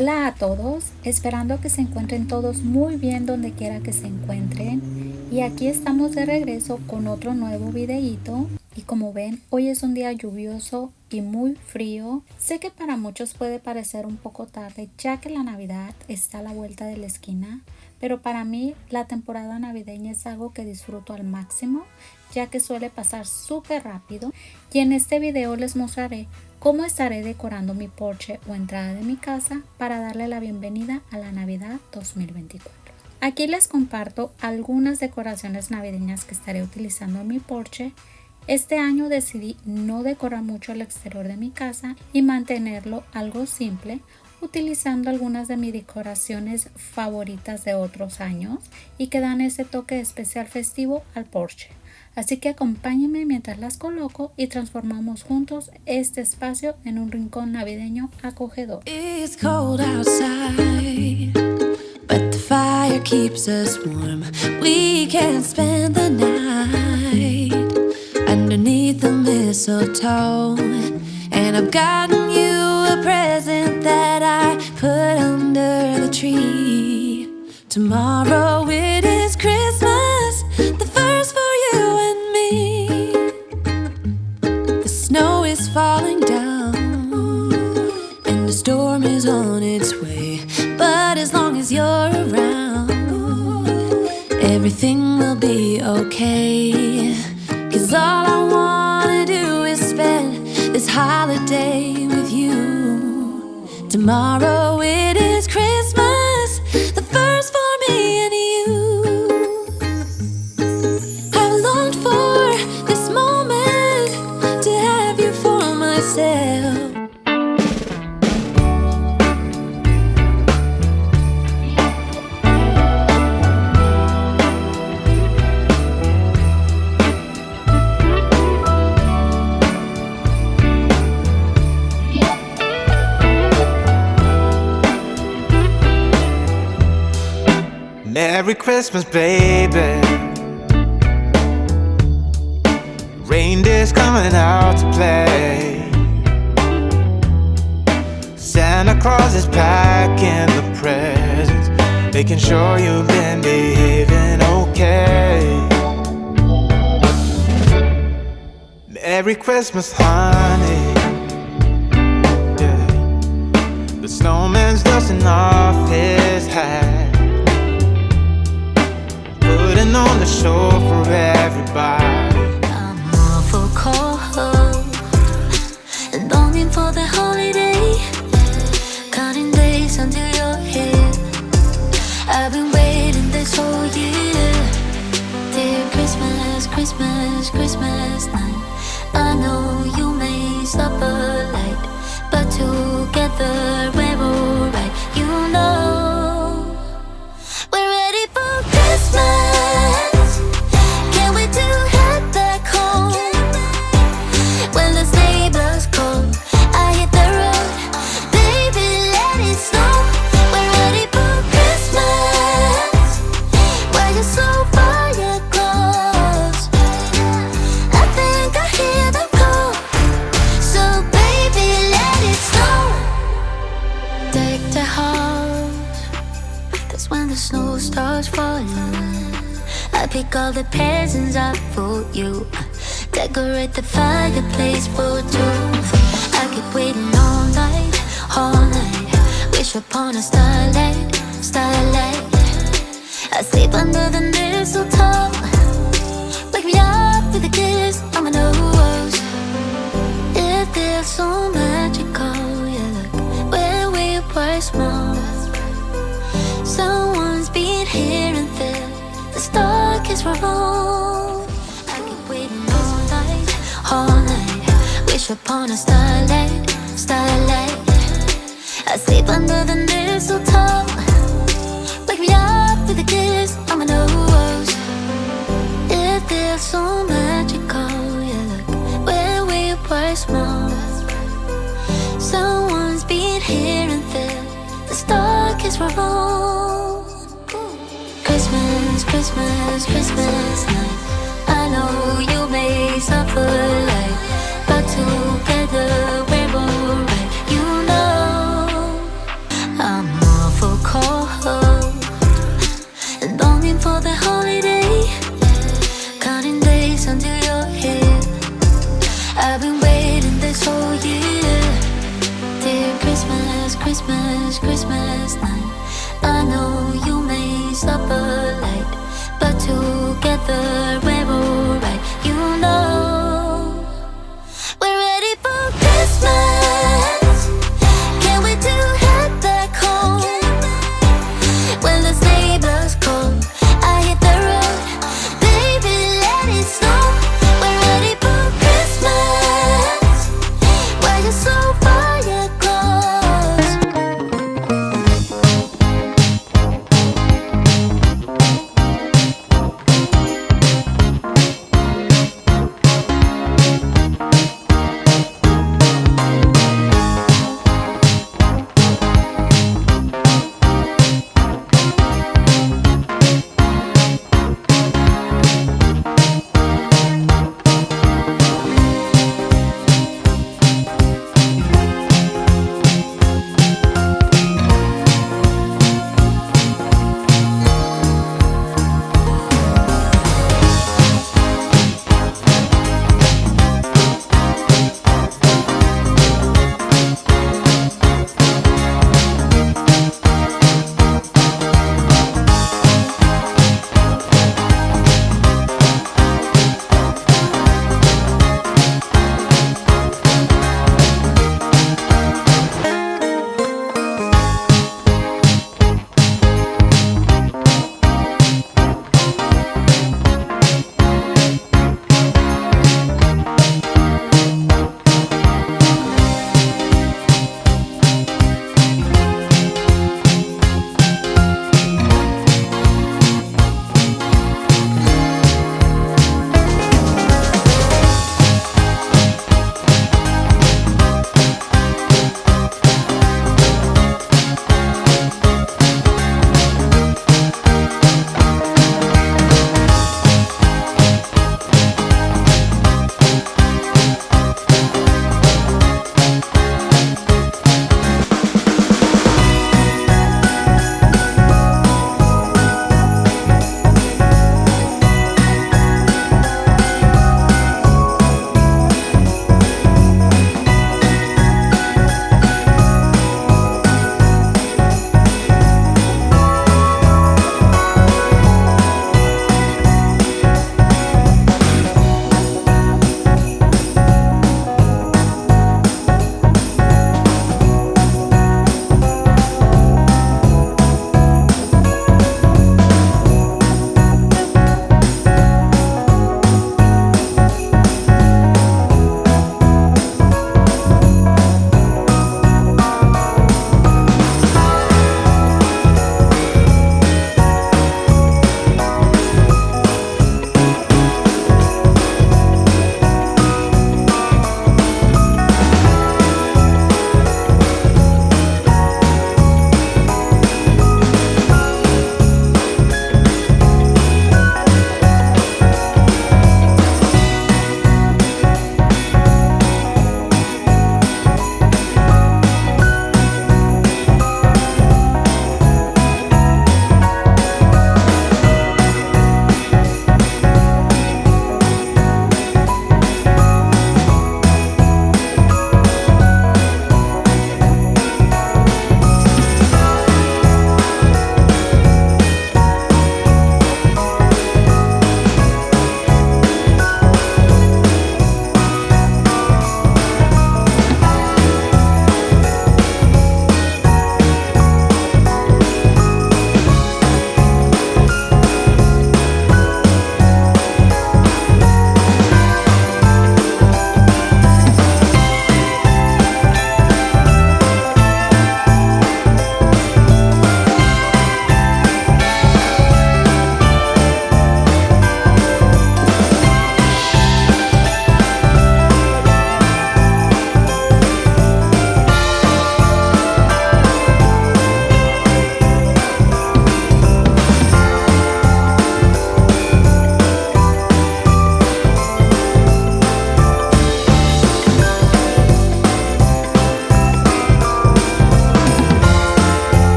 Hola a todos, esperando que se encuentren todos muy bien donde quiera que se encuentren. Y aquí estamos de regreso con otro nuevo videíto. Y como ven, hoy es un día lluvioso y muy frío. Sé que para muchos puede parecer un poco tarde, ya que la Navidad está a la vuelta de la esquina. Pero para mí la temporada navideña es algo que disfruto al máximo, ya que suele pasar súper rápido. Y en este video les mostraré cómo estaré decorando mi porche o entrada de mi casa para darle la bienvenida a la Navidad 2024. Aquí les comparto algunas decoraciones navideñas que estaré utilizando en mi porche. Este año decidí no decorar mucho el exterior de mi casa y mantenerlo algo simple, utilizando algunas de mis decoraciones favoritas de otros años y que dan ese toque especial festivo al porche. Así que acompáñenme mientras las coloco y transformamos juntos este espacio en un rincón navideño acogedor. It's cold outside, but the fire keeps us warm. We can spend the night underneath the mistletoe. And I've gotten you a present that I put under the tree. Tomorrow it is Christmas, the first for you and me. The snow is falling down and the storm is on its way. But as long as you're around, everything will be okay. 'Cause all I wanna do is spend this holiday with you. Tomorrow it is Christmas, the first for me and you. I've longed for this moment to have you for myself. Merry Christmas, baby. Reindeer's coming out to play. Santa Claus is packing the presents, making sure you've been behaving okay. Merry Christmas, honey. Yeah. The snowman's dusting off his hat, putting on the show for everybody. I'm awful cold and longing for the holiday, counting days until you're here. I've been waiting this whole year. Dear Christmas, Christmas, Christmas night. I know you may stop a light, but together we're alright. You know we're ready for Christmas. Can't wait to head back home. When the sleigh blows cold, I hit the road. Baby, let it snow. We're ready for Christmas. Why you so far yet close? I think I hear them call. So baby, let it snow. Deck the house, that's when the snow starts falling. I pick all the presents up for you, decorate the fireplace for two. I keep waiting all night, all night. Wish upon a starlight, starlight. I sleep under the mistletoe. Wake me up with a kiss on my nose. It feels so magical, yeah, look where we were small. Someone's been here and there. The star kiss for all. I keep waiting all night. Wish upon a starlight, starlight. I sleep under the mistletoe. Wake me up with a kiss on my nose. It feels so magical, yeah, look where we were small. Someone's been here and there. The star kiss for all. Christmas, Christmas, Christmas night. I know you may suffer light, but together we're alright. You know until you're here. I've been waiting this whole year. Dear Christmas, Christmas, Christmas night. I know you may stop a light, but together we're alright. You know we're ready for Christmas. Can't wait to head back home. When the sleigh bells call, I hit the road. Baby, let it snow. We're ready for Christmas.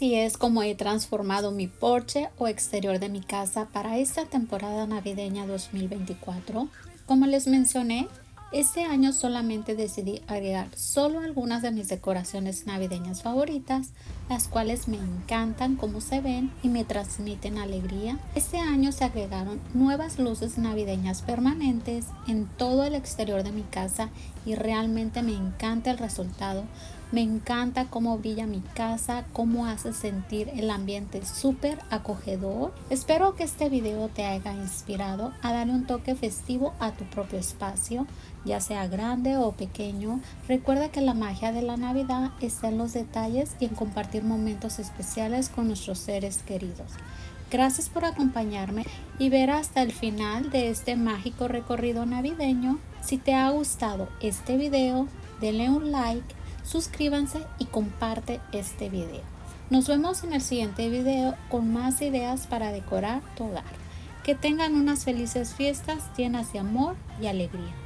así es como he transformado mi porche o exterior de mi casa para esta temporada navideña 2024. Como les mencioné, este año solamente decidí agregar solo algunas de mis decoraciones navideñas favoritas, las cuales me encantan cómo se ven y me transmiten alegría. Este año se agregaron nuevas luces navideñas permanentes en todo el exterior de mi casa y realmente me encanta el resultado. Me encanta cómo brilla mi casa, cómo hace sentir el ambiente súper acogedor. Espero que este video te haya inspirado a darle un toque festivo a tu propio espacio, ya sea grande o pequeño. Recuerda que la magia de la Navidad está en los detalles y en compartir momentos especiales con nuestros seres queridos. Gracias por acompañarme y ver hasta el final de este mágico recorrido navideño. Si te ha gustado este video, denle un like, suscríbanse y comparte este video. Nos vemos en el siguiente video con más ideas para decorar tu hogar. Que tengan unas felices fiestas llenas de amor y alegría.